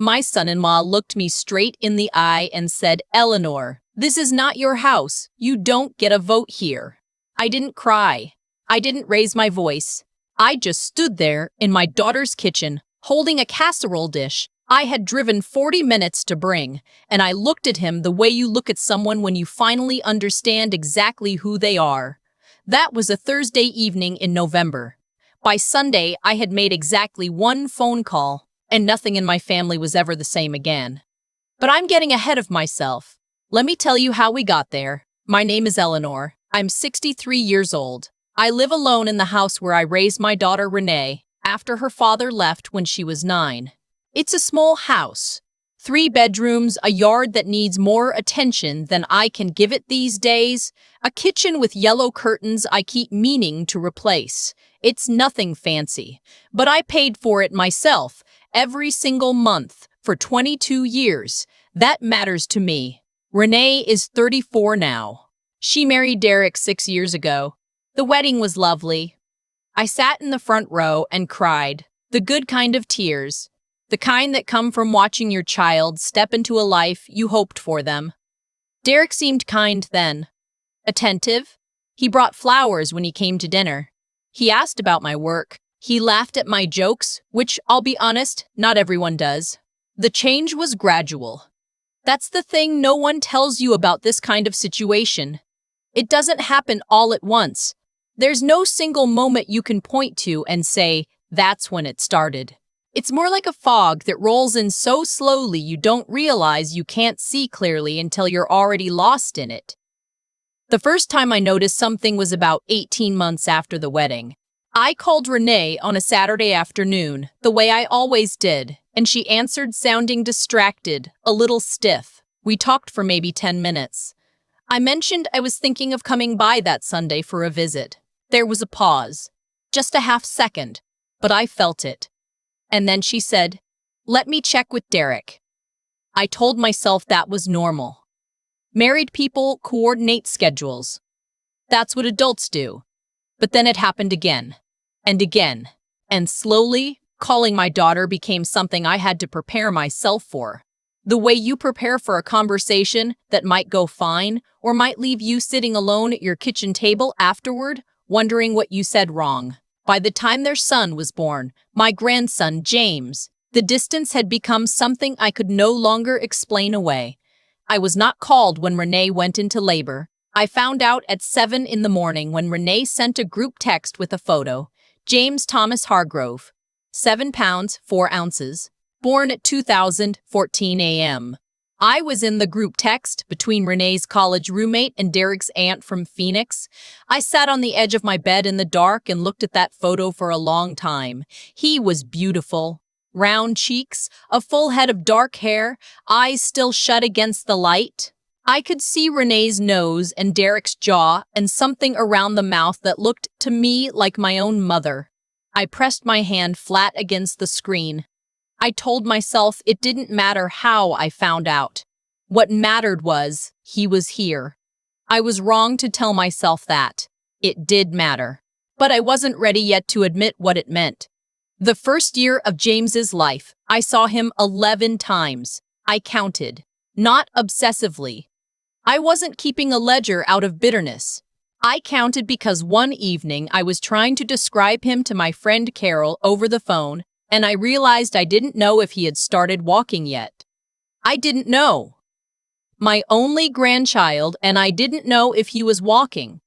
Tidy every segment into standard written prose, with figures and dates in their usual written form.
My son-in-law looked me straight in the eye and said, "Eleanor, this is not your house. You don't get a vote here." I didn't cry. I didn't raise my voice. I just stood there in my daughter's kitchen, holding a casserole dish I had driven 40 minutes to bring, and I looked at him the way you look at someone when you finally understand exactly who they are. That was a Thursday evening in November. By Sunday, I had made exactly one phone call, and nothing in my family was ever the same again. But I'm getting ahead of myself. Let me tell you how we got there. My name is Eleanor. I'm 63 years old. I live alone in the house where I raised my daughter Renee after her father left when she was 9. It's a small house. 3 bedrooms, a yard that needs more attention than I can give it these days, a kitchen with yellow curtains I keep meaning to replace. It's nothing fancy, but I paid for it myself every single month for 22 years. That matters to me. Renee is 34 now. She married Derek 6 years ago. The wedding was lovely. I sat in the front row and cried, the good kind of tears, the kind that come from watching your child step into a life you hoped for them. Derek seemed kind then, attentive. He brought flowers when he came to dinner. He asked about my work. He laughed at my jokes, which, I'll be honest, not everyone does. The change was gradual. That's the thing no one tells you about this kind of situation. It doesn't happen all at once. There's no single moment you can point to and say, that's when it started. It's more like a fog that rolls in so slowly you don't realize you can't see clearly until you're already lost in it. The first time I noticed something was about 18 months after the wedding. I called Renee on a Saturday afternoon, the way I always did, and she answered sounding distracted, a little stiff. We talked for maybe 10 minutes. I mentioned I was thinking of coming by that Sunday for a visit. There was a pause, just a half second, but I felt it. And then she said, "Let me check with Derek." I told myself that was normal. Married people coordinate schedules. That's what adults do. But then it happened again, and slowly, calling my daughter became something I had to prepare myself for. The way you prepare for a conversation that might go fine or might leave you sitting alone at your kitchen table afterward, wondering what you said wrong. By the time their son was born, my grandson, James, the distance had become something I could no longer explain away. I was not called when Renee went into labor. I found out at 7 in the morning when Renee sent a group text with a photo. James Thomas Hargrove, 7 pounds, 4 ounces, born at 2014 a.m. I was in the group text between Renee's college roommate and Derek's aunt from Phoenix. I sat on the edge of my bed in the dark and looked at that photo for a long time. He was beautiful. Round cheeks, a full head of dark hair, eyes still shut against the light. I could see Renee's nose and Derek's jaw and something around the mouth that looked to me like my own mother. I pressed my hand flat against the screen. I told myself it didn't matter how I found out. What mattered was he was here. I was wrong to tell myself that. It did matter. But I wasn't ready yet to admit what it meant. The first year of James's life, I saw him 11 times. I counted, not obsessively. I wasn't keeping a ledger out of bitterness. I counted because one evening I was trying to describe him to my friend Carol over the phone, and I realized I didn't know if he had started walking yet. I didn't know. My only grandchild, and I didn't know if he was walking.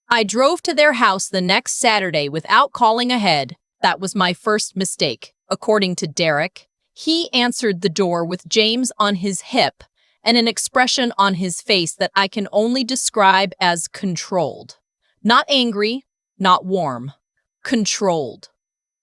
I drove to their house the next Saturday without calling ahead. That was my first mistake, according to Derek. He answered the door with James on his hip and an expression on his face that I can only describe as controlled. Not angry, not warm. Controlled.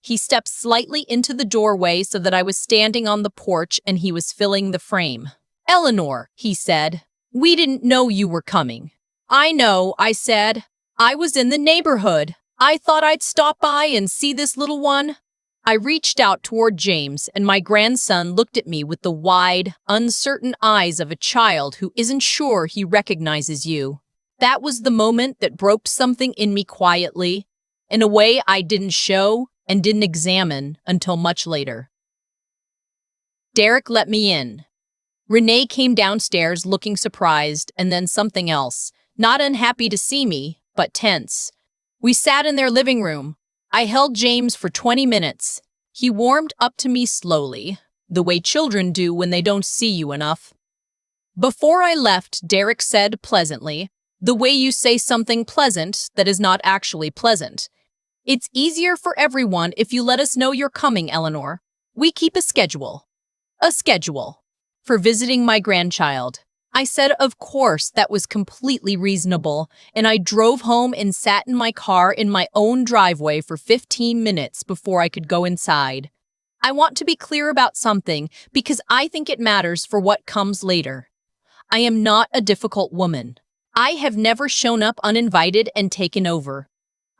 He stepped slightly into the doorway so that I was standing on the porch and he was filling the frame. "Eleanor," he said, "we didn't know you were coming." "I know," I said. "I was in the neighborhood. I thought I'd stop by and see this little one." I reached out toward James, and my grandson looked at me with the wide, uncertain eyes of a child who isn't sure he recognizes you. That was the moment that broke something in me quietly, in a way I didn't show and didn't examine until much later. Derek let me in. Renee came downstairs looking surprised, and then something else. Not unhappy to see me, but tense. We sat in their living room. I held James for 20 minutes. He warmed up to me slowly, the way children do when they don't see you enough. Before I left, Derek said pleasantly, "The way you say something pleasant that is not actually pleasant. It's easier for everyone if you let us know you're coming, Eleanor. We keep a schedule." A schedule. For visiting my grandchild. I said of course that was completely reasonable, and I drove home and sat in my car in my own driveway for 15 minutes before I could go inside. I want to be clear about something because I think it matters for what comes later. I am not a difficult woman. I have never shown up uninvited and taken over.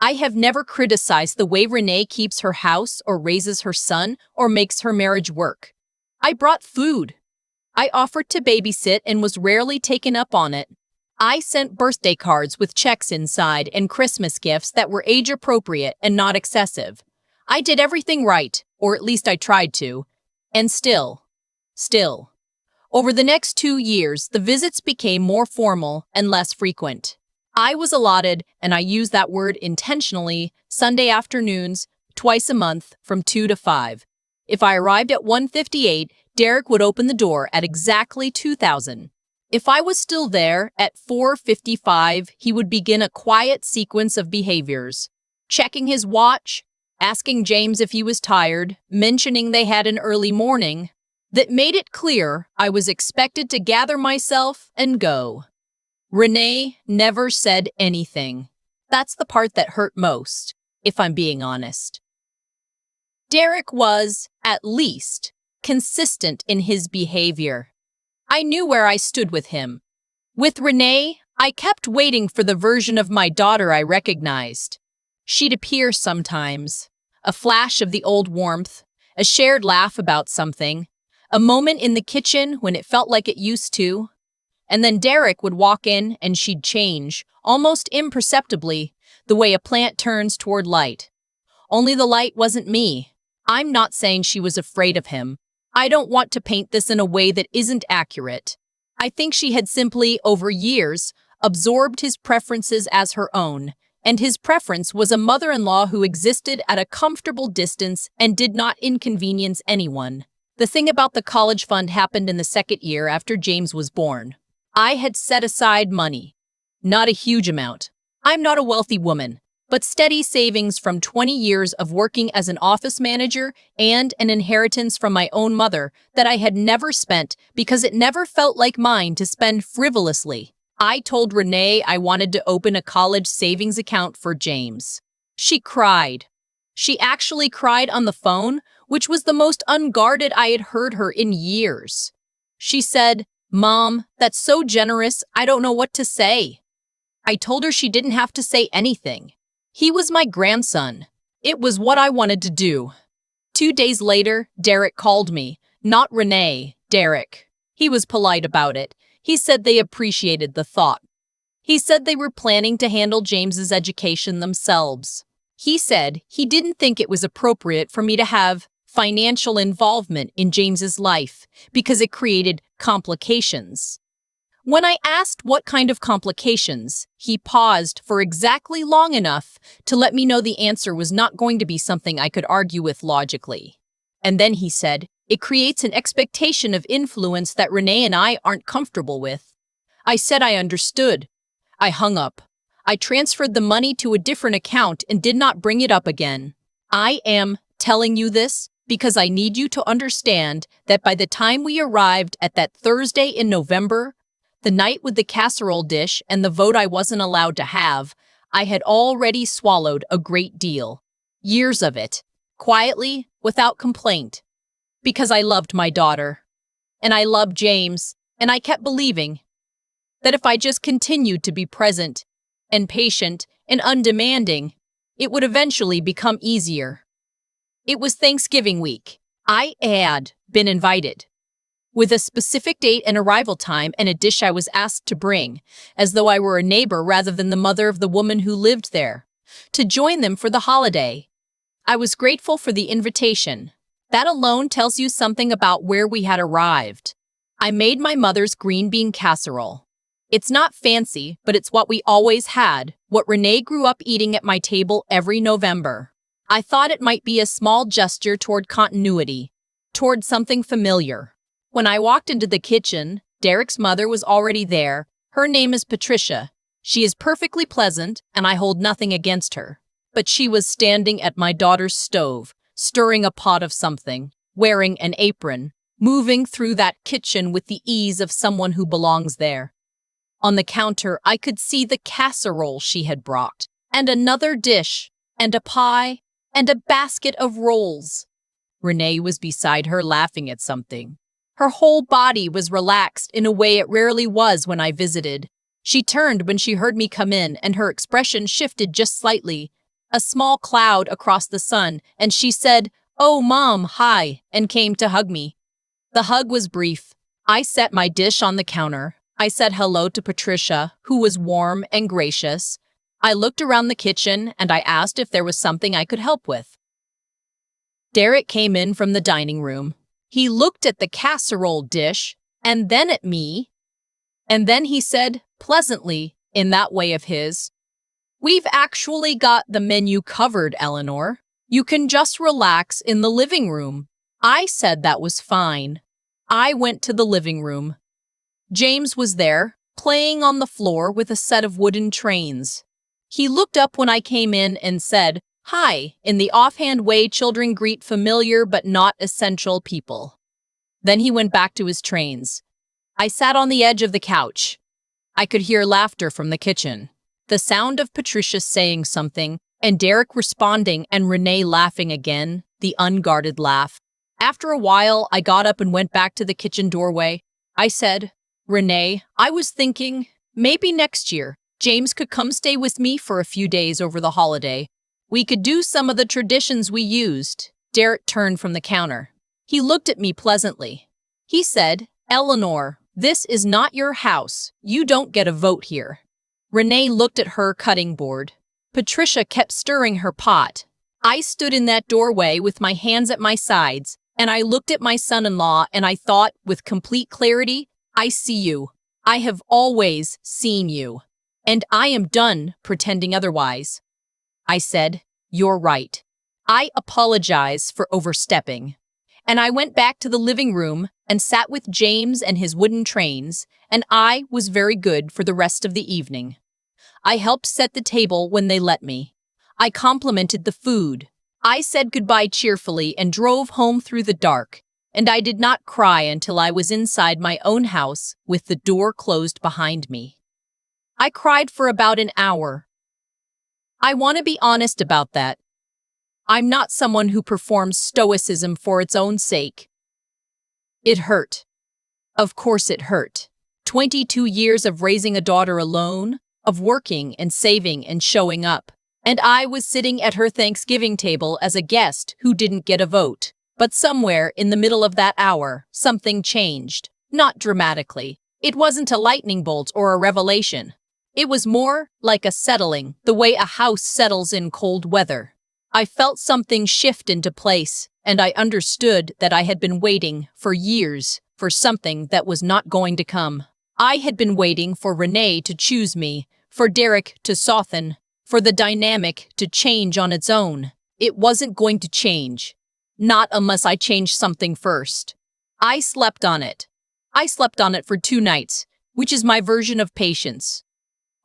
I have never criticized the way Renee keeps her house or raises her son or makes her marriage work. I brought food. I offered to babysit and was rarely taken up on it. I sent birthday cards with checks inside and Christmas gifts that were age-appropriate and not excessive. I did everything right, or at least I tried to. And still. Over the next 2 years, the visits became more formal and less frequent. I was allotted, and I use that word intentionally, Sunday afternoons, twice a month, from 2 to 5. If I arrived at 1:58, Derek would open the door at exactly 2000. If I was still there at 4:55, he would begin a quiet sequence of behaviors. Checking his watch, asking James if he was tired, mentioning they had an early morning, that made it clear I was expected to gather myself and go. Renee never said anything. That's the part that hurt most, if I'm being honest. Derek was, at least, consistent in his behavior. I knew where I stood with him. With Renee, I kept waiting for the version of my daughter I recognized. She'd appear sometimes, a flash of the old warmth, a shared laugh about something, a moment in the kitchen when it felt like it used to. And then Derek would walk in and she'd change, almost imperceptibly, the way a plant turns toward light. Only the light wasn't me. I'm not saying she was afraid of him. I don't want to paint this in a way that isn't accurate. I think she had simply, over years, absorbed his preferences as her own, and his preference was a mother-in-law who existed at a comfortable distance and did not inconvenience anyone. The thing about the college fund happened in the second year after James was born. I had set aside money. Not a huge amount. I'm not a wealthy woman, but steady savings from 20 years of working as an office manager and an inheritance from my own mother that I had never spent because it never felt like mine to spend frivolously. I told Renee I wanted to open a college savings account for James. She cried. She actually cried on the phone, which was the most unguarded I had heard her in years. She said, "Mom, that's so generous, I don't know what to say." I told her she didn't have to say anything. He was my grandson. It was what I wanted to do. 2 days later, Derek called me. Not Renee, Derek. He was polite about it. He said they appreciated the thought. He said they were planning to handle James's education themselves. He said he didn't think it was appropriate for me to have financial involvement in James's life because it created complications. When I asked what kind of complications, he paused for exactly long enough to let me know the answer was not going to be something I could argue with logically. And then he said, "It creates an expectation of influence that Renee and I aren't comfortable with." I said I understood. I hung up. I transferred the money to a different account and did not bring it up again. I am telling you this because I need you to understand that by the time we arrived at that Thursday in November, the night with the casserole dish and the vote I wasn't allowed to have, I had already swallowed a great deal. Years of it. Quietly, without complaint. Because I loved my daughter. And I loved James. And I kept believing that if I just continued to be present and patient and undemanding, it would eventually become easier. It was Thanksgiving week. I had been invited, with a specific date and arrival time and a dish I was asked to bring, as though I were a neighbor rather than the mother of the woman who lived there, to join them for the holiday. I was grateful for the invitation, That alone tells you something about where we had arrived. I made my mother's green bean casserole. It's not fancy, but it's what we always had, what Renee grew up eating at my table every November. I thought it might be a small gesture toward continuity, toward something familiar. When I walked into the kitchen, Derek's mother was already there. Her name is Patricia. She is perfectly pleasant, and I hold nothing against her. But she was standing at my daughter's stove, stirring a pot of something, wearing an apron, moving through that kitchen with the ease of someone who belongs there. On the counter, I could see the casserole she had brought, and another dish, and a pie, and a basket of rolls. Renee was beside her laughing at something. Her whole body was relaxed in a way it rarely was when I visited. She turned when she heard me come in, and her expression shifted just slightly. A small cloud across the sun, and she said, "Oh, Mom, hi," and came to hug me. The hug was brief. I set my dish on the counter. I said hello to Patricia, who was warm and gracious. I looked around the kitchen, and I asked if there was something I could help with. Derek came in from the dining room. He looked at the casserole dish, and then at me, and then he said, pleasantly, in that way of his, "We've actually got the menu covered, Eleanor. You can just relax in the living room." I said that was fine. I went to the living room. James was there, playing on the floor with a set of wooden trains. He looked up when I came in and said, "Hi," in the offhand way children greet familiar but not essential people. Then he went back to his trains. I sat on the edge of the couch. I could hear laughter from the kitchen. The sound of Patricia saying something, and Derek responding, and Renee laughing again, the unguarded laugh. After a while, I got up and went back to the kitchen doorway. I said, "Renee, I was thinking, maybe next year, James could come stay with me for a few days over the holiday. We could do some of the traditions we used." Derek turned from the counter. He looked at me pleasantly. He said, "Eleanor, this is not your house. You don't get a vote here." Renee looked at her cutting board. Patricia kept stirring her pot. I stood in that doorway with my hands at my sides, and I looked at my son-in-law and I thought, with complete clarity, I see you. I have always seen you. And I am done pretending otherwise. I said, "You're right. I apologize for overstepping." And I went back to the living room and sat with James and his wooden trains, and I was very good for the rest of the evening. I helped set the table when they let me. I complimented the food. I said goodbye cheerfully and drove home through the dark, and I did not cry until I was inside my own house with the door closed behind me. I cried for about an hour. I want to be honest about that. I'm not someone who performs stoicism for its own sake. It hurt. Of course it hurt. 22 years of raising a daughter alone, of working and saving and showing up. And I was sitting at her Thanksgiving table as a guest who didn't get a vote. But somewhere in the middle of that hour, something changed. Not dramatically. It wasn't a lightning bolt or a revelation. It was more like a settling, the way a house settles in cold weather. I felt something shift into place, and I understood that I had been waiting for years for something that was not going to come. I had been waiting for Renee to choose me, for Derek to soften, for the dynamic to change on its own. It wasn't going to change. Not unless I changed something first. I slept on it. I slept on it for 2 nights, which is my version of patience.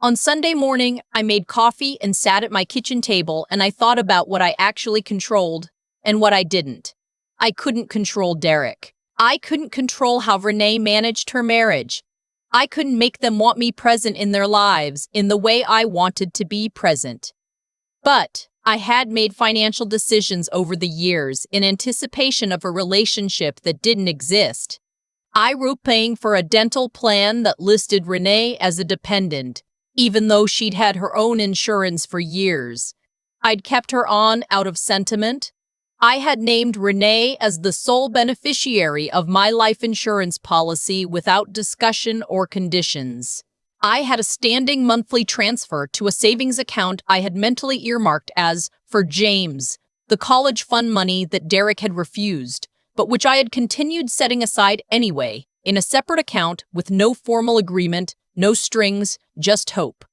On Sunday morning, I made coffee and sat at my kitchen table, and I thought about what I actually controlled and what I didn't. I couldn't control Derek. I couldn't control how Renee managed her marriage. I couldn't make them want me present in their lives in the way I wanted to be present. But I had made financial decisions over the years in anticipation of a relationship that didn't exist. I wrote paying for a dental plan that listed Renee as a dependent, even though she'd had her own insurance for years. I'd kept her on out of sentiment. I had named Renee as the sole beneficiary of my life insurance policy without discussion or conditions. I had a standing monthly transfer to a savings account I had mentally earmarked as for James, the college fund money that Derek had refused, but which I had continued setting aside anyway, in a separate account with no formal agreement, no strings, just hope.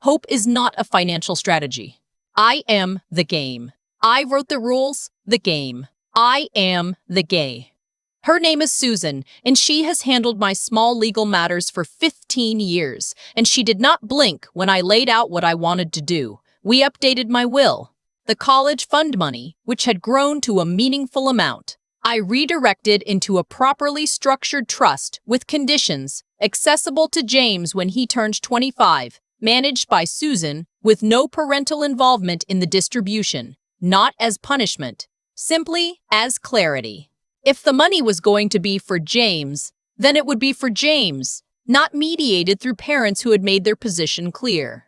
Hope is not a financial strategy. I am the game. I wrote the rules, the game. I am the game. Her name is Susan, and she has handled my small legal matters for 15 years, and she did not blink when I laid out what I wanted to do. We updated my will. The college fund money, which had grown to a meaningful amount, I redirected into a properly structured trust with conditions accessible to James when he turned 25, managed by Susan, with no parental involvement in the distribution, not as punishment, simply as clarity. If the money was going to be for James, then it would be for James, not mediated through parents who had made their position clear.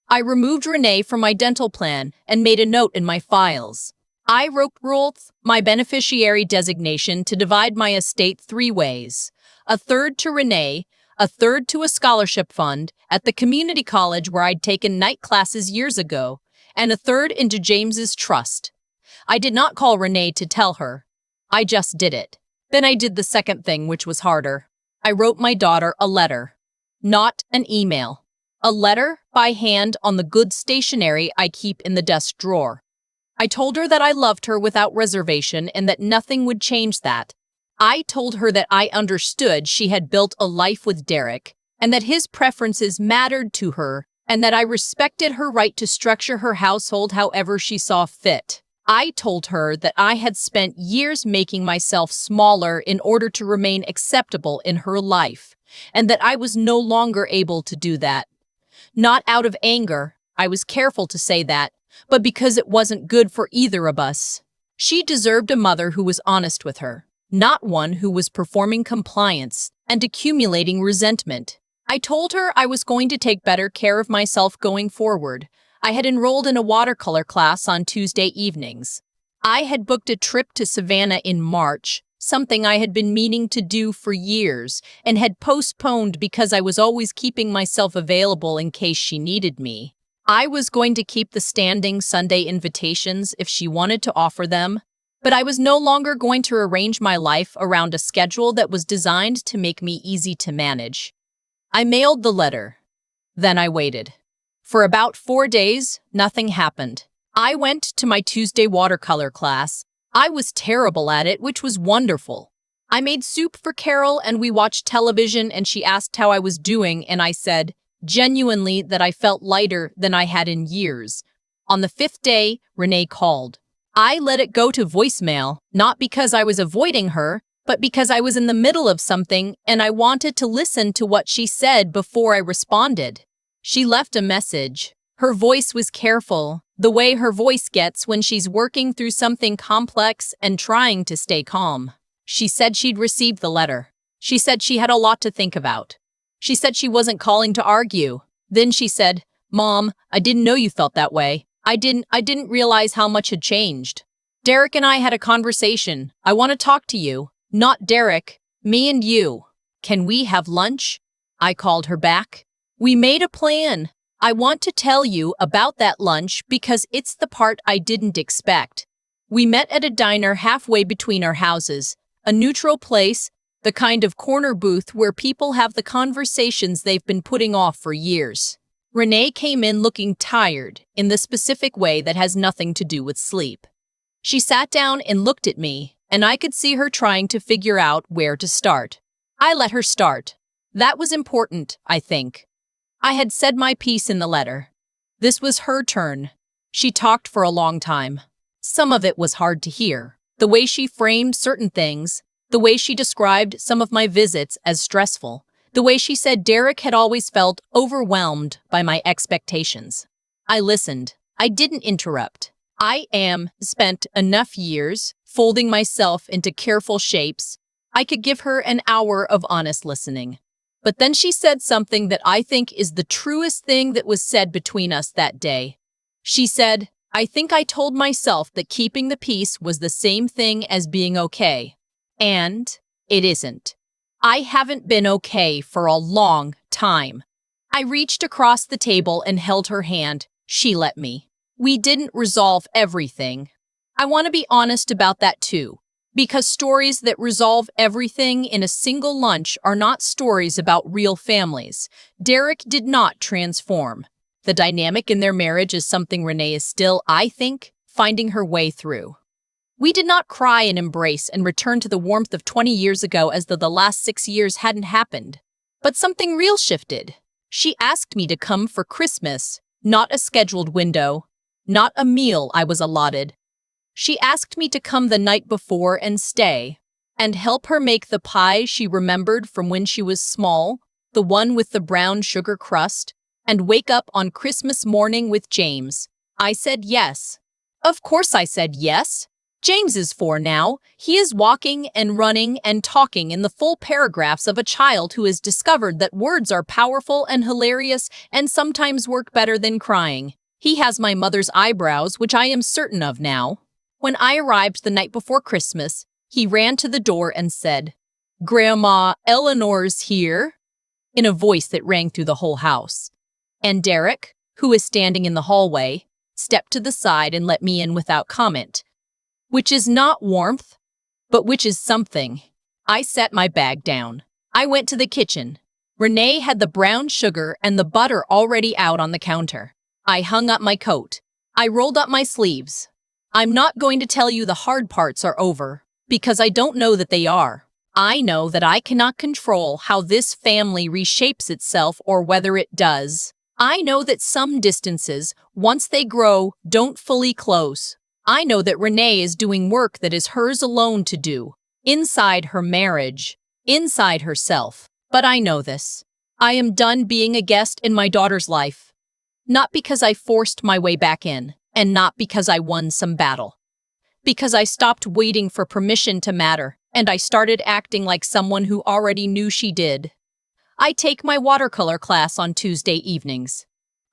I removed Renee from my dental plan and made a note in my files. I wrote Rolf, my beneficiary designation, to divide my estate 3 ways. A third to Renee, a third to a scholarship fund at the community college where I'd taken night classes years ago, and a third into James's trust. I did not call Renee to tell her. I just did it. Then I did the second thing, which was harder. I wrote my daughter a letter. Not an email. A letter by hand on the good stationery I keep in the desk drawer. I told her that I loved her without reservation and that nothing would change that. I told her that I understood she had built a life with Derek and that his preferences mattered to her and that I respected her right to structure her household however she saw fit. I told her that I had spent years making myself smaller in order to remain acceptable in her life, and that I was no longer able to do that. Not out of anger, I was careful to say that, but because it wasn't good for either of us. She deserved a mother who was honest with her, not one who was performing compliance and accumulating resentment. I told her I was going to take better care of myself going forward. I had enrolled in a watercolor class on Tuesday evenings. I had booked a trip to Savannah in March, something I had been meaning to do for years, and had postponed because I was always keeping myself available in case she needed me. I was going to keep the standing Sunday invitations if she wanted to offer them, but I was no longer going to arrange my life around a schedule that was designed to make me easy to manage. I mailed the letter. Then I waited. For about 4 days, nothing happened. I went to my Tuesday watercolor class. I was terrible at it, which was wonderful. I made soup for Carol and we watched television and she asked how I was doing and I said, genuinely, that I felt lighter than I had in years. On the 5th day, Renee called. I let it go to voicemail, not because I was avoiding her, but because I was in the middle of something and I wanted to listen to what she said before I responded. She left a message. Her voice was careful, the way her voice gets when she's working through something complex and trying to stay calm. She said she'd received the letter. She said she had a lot to think about. She said she wasn't calling to argue. Then she said, "Mom, I didn't know you felt that way. I didn't realize how much had changed. Derek and I had a conversation. I want to talk to you. Not Derek, me and you. Can we have lunch?" I called her back. We made a plan. I want to tell you about that lunch because it's the part I didn't expect. We met at a diner halfway between our houses, a neutral place, the kind of corner booth where people have the conversations they've been putting off for years. Renee came in looking tired in the specific way that has nothing to do with sleep. She sat down and looked at me, and I could see her trying to figure out where to start. I let her start. That was important, I think. I had said my piece in the letter. This was her turn. She talked for a long time. Some of it was hard to hear. The way she framed certain things, the way she described some of my visits as stressful, the way she said Derek had always felt overwhelmed by my expectations. I listened. I didn't interrupt. I spent enough years folding myself into careful shapes. I could give her an hour of honest listening. But then she said something that I think is the truest thing that was said between us that day. She said, "I think I told myself that keeping the peace was the same thing as being okay. And it isn't. I haven't been okay for a long time." I reached across the table and held her hand. She let me. We didn't resolve everything. I want to be honest about that too, because stories that resolve everything in a single lunch are not stories about real families. Derek did not transform. The dynamic in their marriage is something Renee is still, I think, finding her way through. We did not cry and embrace and return to the warmth of 20 years ago as though the last 6 years hadn't happened. But something real shifted. She asked me to come for Christmas, not a scheduled window, not a meal I was allotted. She asked me to come the night before and stay, and help her make the pie she remembered from when she was small, the one with the brown sugar crust, and wake up on Christmas morning with James. I said yes. Of course I said yes. James is 4 now. He is walking and running and talking in the full paragraphs of a child who has discovered that words are powerful and hilarious and sometimes work better than crying. He has my mother's eyebrows, which I am certain of now. When I arrived the night before Christmas, he ran to the door and said, "Grandma, Eleanor's here," in a voice that rang through the whole house. And Derek, who was standing in the hallway, stepped to the side and let me in without comment. Which is not warmth, but which is something. I set my bag down. I went to the kitchen. Renee had the brown sugar and the butter already out on the counter. I hung up my coat. I rolled up my sleeves. I'm not going to tell you the hard parts are over, because I don't know that they are. I know that I cannot control how this family reshapes itself or whether it does. I know that some distances, once they grow, don't fully close. I know that Renee is doing work that is hers alone to do, inside her marriage, inside herself. But I know this. I am done being a guest in my daughter's life. Not because I forced my way back in, and not because I won some battle. Because I stopped waiting for permission to matter, and I started acting like someone who already knew she did. I take my watercolor class on Tuesday evenings.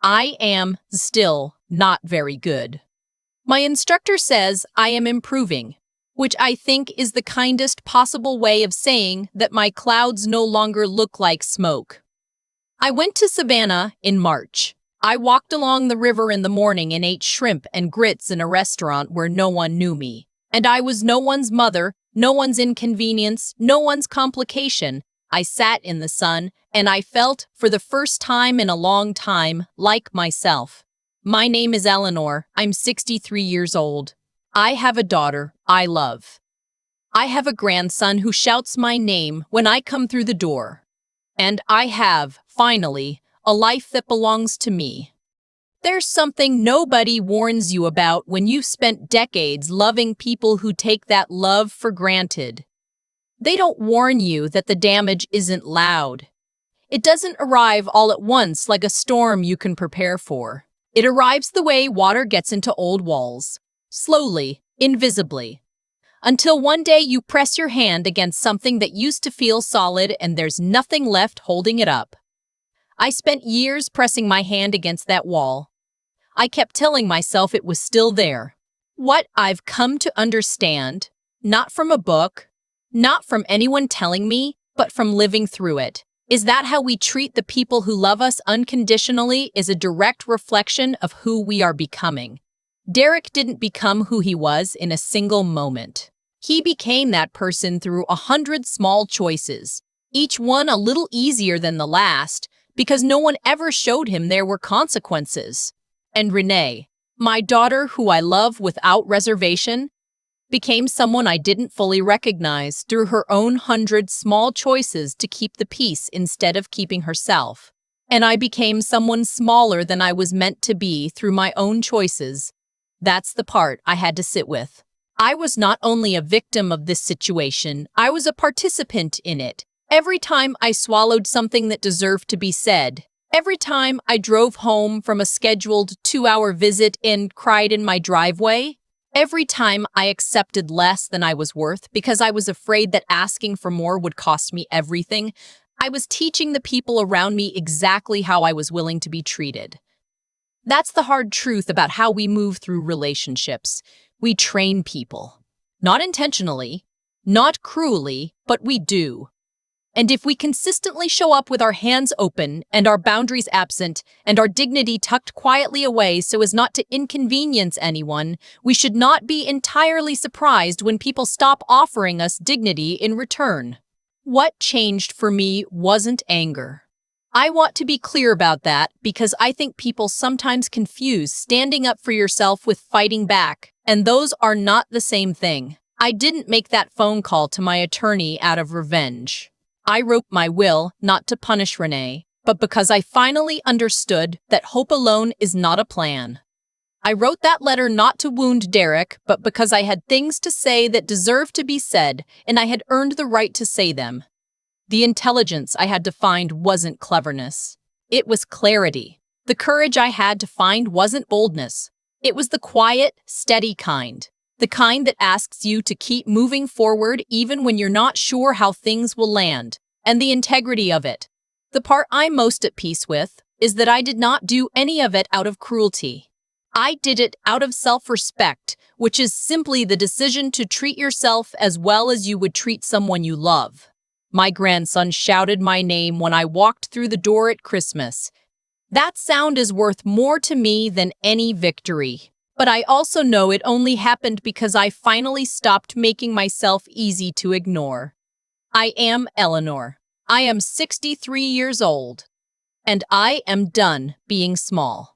I am still not very good. My instructor says I am improving, which I think is the kindest possible way of saying that my clouds no longer look like smoke. I went to Savannah in March. I walked along the river in the morning and ate shrimp and grits in a restaurant where no one knew me. And I was no one's mother, no one's inconvenience, no one's complication. I sat in the sun, and I felt, for the first time in a long time, like myself. My name is Eleanor. I'm 63 years old. I have a daughter I love. I have a grandson who shouts my name when I come through the door. And I have, finally, a life that belongs to me. There's something nobody warns you about when you've spent decades loving people who take that love for granted. They don't warn you that the damage isn't loud. It doesn't arrive all at once like a storm you can prepare for. It arrives the way water gets into old walls, slowly, invisibly, until one day you press your hand against something that used to feel solid and there's nothing left holding it up. I spent years pressing my hand against that wall. I kept telling myself it was still there. What I've come to understand, not from a book, not from anyone telling me, but from living through it, is that how we treat the people who love us unconditionally is a direct reflection of who we are becoming. Derek didn't become who he was in a single moment. He became that person through 100 small choices, each one a little easier than the last, because no one ever showed him there were consequences. And Renee, my daughter who I love without reservation, became someone I didn't fully recognize through her own 100 small choices to keep the peace instead of keeping herself. And I became someone smaller than I was meant to be through my own choices. That's the part I had to sit with. I was not only a victim of this situation, I was a participant in it. Every time I swallowed something that deserved to be said, every time I drove home from a scheduled 2-hour visit and cried in my driveway, every time I accepted less than I was worth because I was afraid that asking for more would cost me everything, I was teaching the people around me exactly how I was willing to be treated. That's the hard truth about how we move through relationships. We train people. Not intentionally, not cruelly, but we do. And if we consistently show up with our hands open and our boundaries absent and our dignity tucked quietly away so as not to inconvenience anyone, we should not be entirely surprised when people stop offering us dignity in return. What changed for me wasn't anger. I want to be clear about that because I think people sometimes confuse standing up for yourself with fighting back, and those are not the same thing. I didn't make that phone call to my attorney out of revenge. I wrote my will not to punish Renee, but because I finally understood that hope alone is not a plan. I wrote that letter not to wound Derek, but because I had things to say that deserved to be said, and I had earned the right to say them. The intelligence I had to find wasn't cleverness. It was clarity. The courage I had to find wasn't boldness. It was the quiet, steady kind. The kind that asks you to keep moving forward even when you're not sure how things will land. And the integrity of it. The part I'm most at peace with is that I did not do any of it out of cruelty. I did it out of self-respect, which is simply the decision to treat yourself as well as you would treat someone you love. My grandson shouted my name when I walked through the door at Christmas. That sound is worth more to me than any victory. But I also know it only happened because I finally stopped making myself easy to ignore. I am Eleanor. I am 63 years old. And I am done being small.